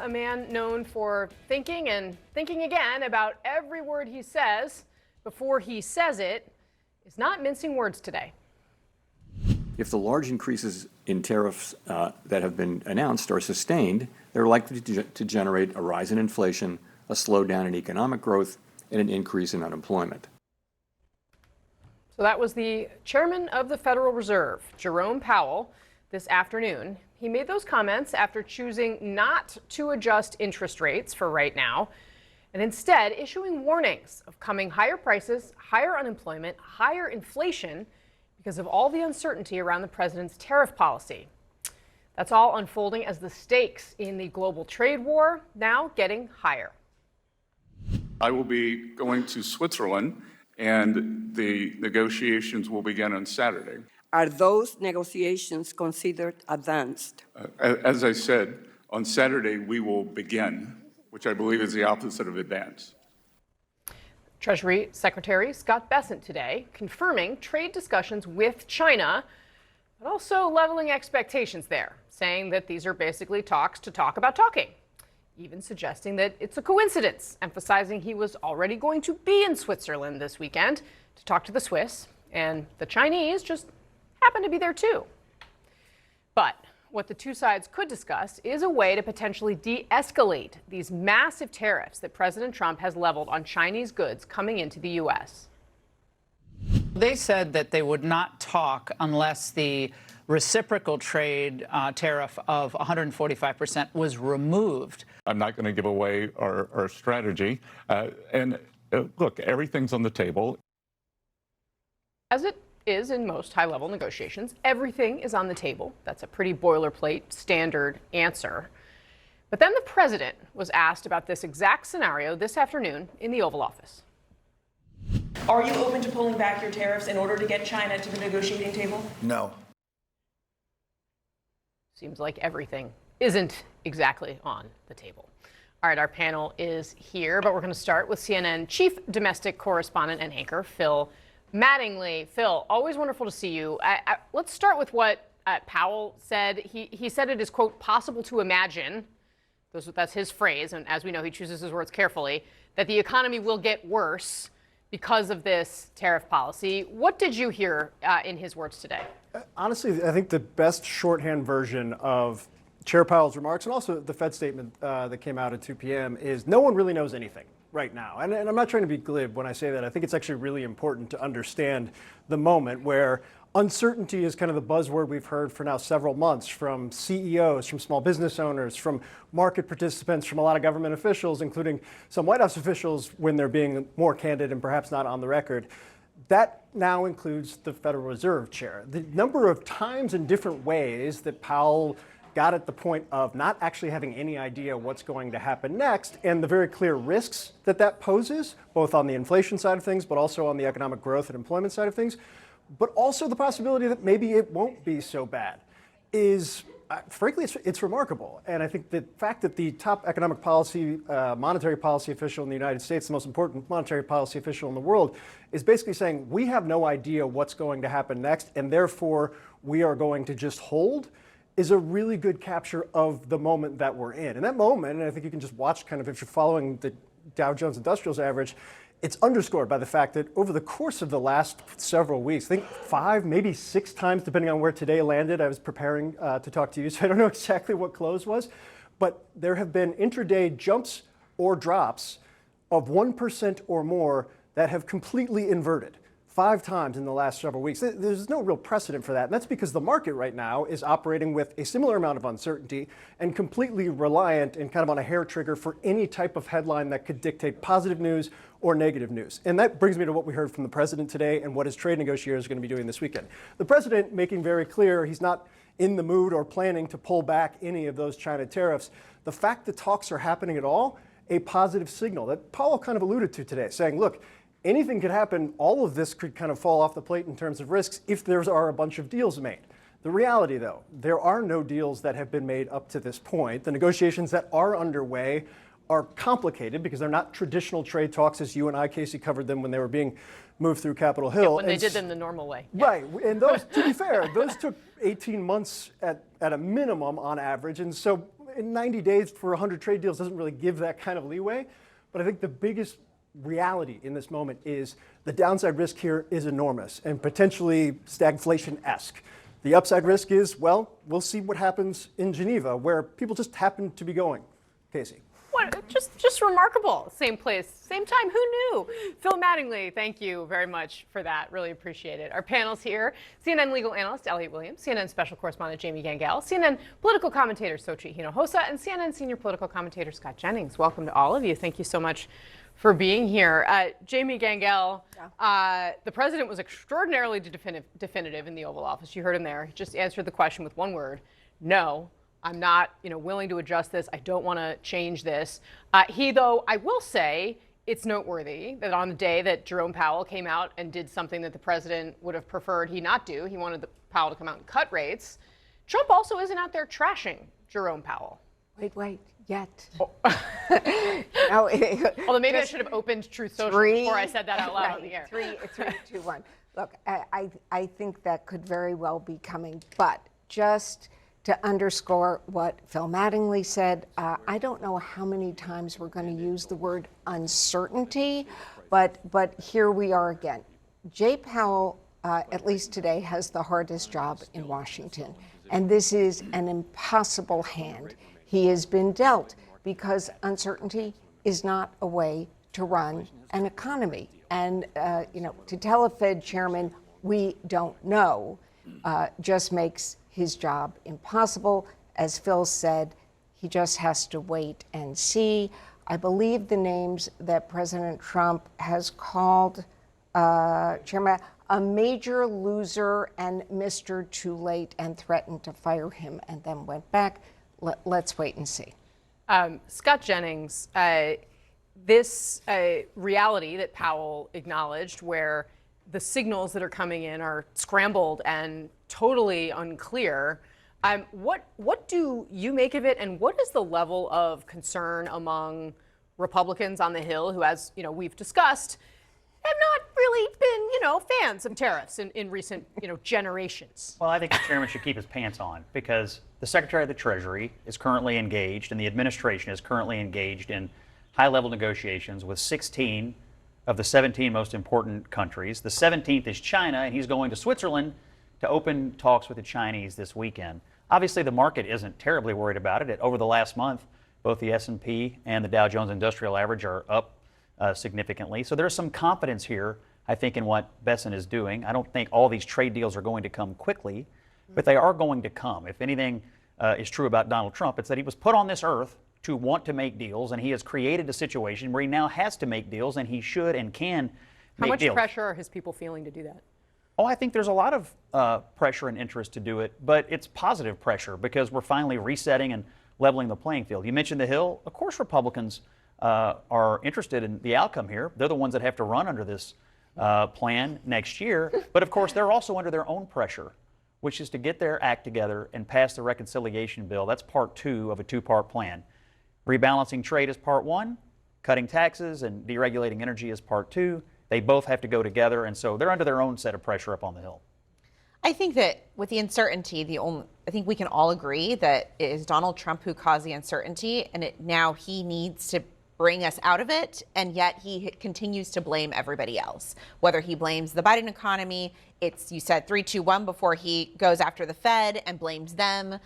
a man known for thinking and thinking again about every word he says before he says it, is not mincing words today. If the large increases in tariffs that have been announced are sustained, they're likely to generate a rise in inflation, a slowdown in economic growth, and an increase in unemployment. So that was the chairman of the Federal Reserve, Jerome Powell, this afternoon. He made those comments after choosing not to adjust interest rates for right now, and instead issuing warnings of coming higher prices, higher unemployment, higher inflation because of all the uncertainty around the president's tariff policy. That's all unfolding as the stakes in the global trade war now getting higher. I will be going to Switzerland, and the negotiations will begin on Saturday. Are those negotiations considered advanced? As I said, on Saturday we will begin, which I believe is the opposite of advance. Treasury Secretary Scott Bessent today confirming trade discussions with China, but also leveling expectations there, saying that these are basically talks to talk about talking, even suggesting that it's a coincidence, emphasizing he was already going to be in Switzerland this weekend to talk to the Swiss, and the Chinese just happened to be there too. But what the two sides could discuss is a way to potentially de-escalate these massive tariffs that President Trump has leveled on Chinese goods coming into the U.S. They said that they would not talk unless the reciprocal trade tariff of 145% was removed. I'm not going to give away our strategy. Look, everything's on the table. As it is in most high-level negotiations, everything is on the table. That's a pretty boilerplate, standard answer. But then the president was asked about this exact scenario this afternoon in the Oval Office. Are you open to pulling back your tariffs in order to get China to the negotiating table? No. Seems like everything isn't exactly on the table. All right, our panel is here, but we're going to start with CNN chief domestic correspondent and anchor Phil Mattingly. Phil, always wonderful to see you. Let's start with what Powell said. He said it is, quote, possible to imagine, that's his phrase, and as we know, he chooses his words carefully, that the economy will get worse because of this tariff policy. What did you hear in his words today? Honestly, I think the best shorthand version of Chair Powell's remarks, and also the Fed statement that came out at 2 p.m., is no one really knows anything right now. And I'm not trying to be glib when I say that. I think it's actually really important to understand the moment where uncertainty is kind of the buzzword we've heard for now several months from CEOs, from small business owners, from market participants, from a lot of government officials, including some White House officials when they're being more candid and perhaps not on the record. That now includes the Federal Reserve Chair. The number of times and different ways that Powell got at the point of not actually having any idea what's going to happen next, and the very clear risks that that poses, both on the inflation side of things, but also on the economic growth and employment side of things, but also the possibility that maybe it won't be so bad, is, frankly, it's remarkable. And I think the fact that the top economic policy, monetary policy official in the United States, the most important monetary policy official in the world, is basically saying, we have no idea what's going to happen next, and therefore we are going to just hold, is a really good capture of the moment that we're in. And that moment, and I think you can just watch kind of if you're following the Dow Jones Industrials Average, it's underscored by the fact that over the course of the last several weeks, I think 5, maybe 6 times, depending on where today landed, I was preparing to talk to you, so I don't know exactly what close was, but there have been intraday jumps or drops of 1% or more that have completely inverted. 5 times in the last several weeks. There's no real precedent for that. And that's because the market right now is operating with a similar amount of uncertainty and completely reliant and kind of on a hair trigger for any type of headline that could dictate positive news or negative news. And that brings me to what we heard from the president today and what his trade negotiators are going to be doing this weekend. The president making very clear he's not in the mood or planning to pull back any of those China tariffs. The fact that talks are happening at all, a positive signal that Powell kind of alluded to today, saying, look, anything could happen. All of this could kind of fall off the plate in terms of risks if there are a bunch of deals made. The reality, though, there are no deals that have been made up to this point. The negotiations that are underway are complicated because they're not traditional trade talks as you and I, Casey, covered them when they were being moved through Capitol Hill. Yeah, when they did them the normal way. Right. And those, to be fair, those took 18 months at a minimum on average. And so in 90 days for 100 trade deals doesn't really give that kind of leeway. But I think the biggest reality in this moment is the downside risk here is enormous and potentially stagflation-esque. The upside risk is, well, we'll see what happens in Geneva, where people just happen to be going. Casey. What, just remarkable. Same place, same time. Who knew? Phil Mattingly, thank you very much for that. Really appreciate it. Our panel's here: CNN legal analyst Elliot Williams, CNN special correspondent Jamie Gangel, CNN political commentator Sochi Hinojosa, and CNN senior political commentator Scott Jennings. Welcome to all of you. Thank you so much for being here. Jamie Gangel, the president was extraordinarily definitive in the Oval Office. You heard him there. He just answered the question with one word: no. I'm not, willing to adjust this. I don't want to change this. Though, I will say, it's noteworthy that on the day that Jerome Powell came out and did something that the president would have preferred he not do, he wanted Powell to come out and cut rates. Trump also isn't out there trashing Jerome Powell. Wait, yet. Oh. No, Although maybe I should have opened Truth Social before I said that out loud on the air. 3, 2, 1. Look, I think that could very well be coming, but just to underscore what Phil Mattingly said, I don't know how many times we're going to use the word uncertainty, but here we are again. Jay Powell, at least today, has the hardest job in Washington, and this is an impossible hand he has been dealt, because uncertainty is not a way to run an economy. And to tell a Fed chairman, we don't know, just makes his job impossible. As Phil said, he just has to wait and see. I believe the names that President Trump has called Chairman a major loser and Mr. Too Late, and threatened to fire him, and then went back. Let's wait and see. Scott Jennings, this reality that Powell acknowledged, where the signals that are coming in are scrambled and totally unclear. What do you make of it, and what is the level of concern among Republicans on the Hill who, as we've discussed, have not really been, fans of tariffs in recent, generations? Well, I think the chairman should keep his pants on, because the Secretary of the Treasury is currently engaged, and the administration is currently engaged in high-level negotiations with 16 of the 17 most important countries. The 17th is China, and he's going to Switzerland to open talks with the Chinese this weekend. Obviously, the market isn't terribly worried about it. Over the last month, both the S&P and the Dow Jones Industrial Average are up significantly. So there's some confidence here, I think, in what Bessent is doing. I don't think all these trade deals are going to come quickly, but they are going to come. If anything is true about Donald Trump, it's that he was put on this earth to want to make deals, and he has created a situation where he now has to make deals, and he should and can make deals. How much pressure are his people feeling to do that? Oh, I think there's a lot of pressure and interest to do it, but it's positive pressure, because we're finally resetting and leveling the playing field. You mentioned the Hill. Of course, Republicans are interested in the outcome here. They're the ones that have to run under this plan next year. But of course, they're also under their own pressure, which is to get their act together and pass the reconciliation bill. That's part 2 of a 2-part plan. Rebalancing trade is part 1. Cutting taxes and deregulating energy is part 2. They both have to go together, and so they're under their own set of pressure up on the Hill. I think that with the uncertainty, I think we can all agree that it is Donald Trump who caused the uncertainty, and now he needs to bring us out of it, and yet he continues to blame everybody else. Whether he blames the Biden economy, you said 3, 2, 1 before he goes after the Fed and blames them,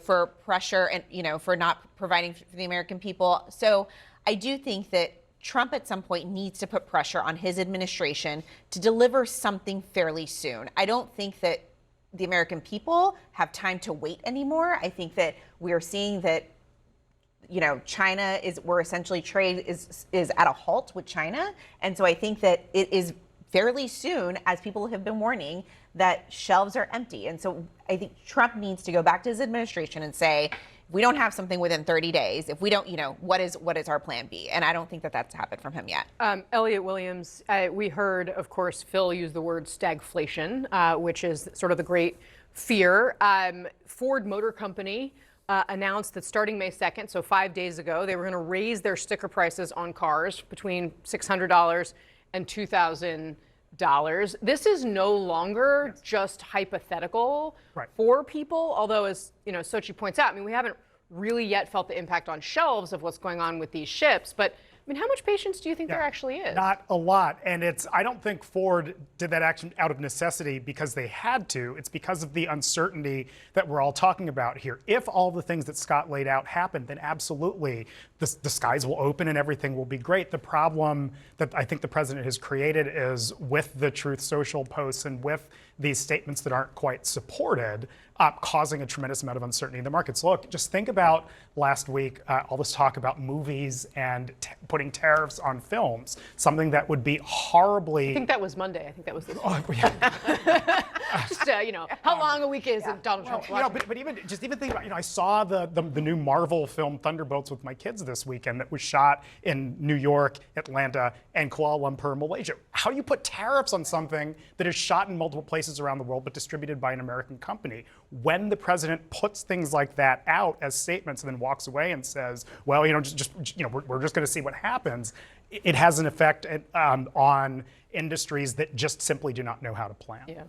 for pressure and, for not providing for the American people. So I do think that Trump at some point needs to put pressure on his administration to deliver something fairly soon. I don't think that the American people have time to wait anymore. I think that we're seeing that China we're essentially trade is at a halt with China. And so I think that it is fairly soon, as people have been warning, that shelves are empty. And so I think Trump needs to go back to his administration and say, if we don't have something within 30 days, if we don't, what is our plan B? And I don't think that that's happened from him yet. Elliot Williams, we heard, of course, Phil use the word stagflation, which is sort of the great fear. Ford Motor Company announced that starting May 2nd, so 5 days ago, they were going to raise their sticker prices on cars between $600 and $2,000. This is no longer just hypothetical for people, although, as Sochi points out, we haven't really yet felt the impact on shelves of what's going on with these ships. But I mean, how much patience do you think there actually is? Not a lot. And I don't think Ford did that action out of necessity because they had to. It's because of the uncertainty that we're all talking about here. If all the things that Scott laid out happen, then absolutely the skies will open and everything will be great. The problem that I think the president has created is with the Truth Social posts and with these statements that aren't quite supported, causing a tremendous amount of uncertainty in the markets. Look, just think about last week, all this talk about movies and putting tariffs on films, something that would be horribly... I think that was Monday. I think that was this Oh, week. Just, how long a week is it Donald Trump's watching? But even think about, I saw the new Marvel film Thunderbolts with my kids this weekend that was shot in New York, Atlanta, and Kuala Lumpur, Malaysia. How do you put tariffs on something that is shot in multiple places around the world but distributed by an American company? When the president puts things like that out as statements and then walks away and says, well, we're just going to see what happens, it has an effect on industries that just simply do not know how to plan. Yeah.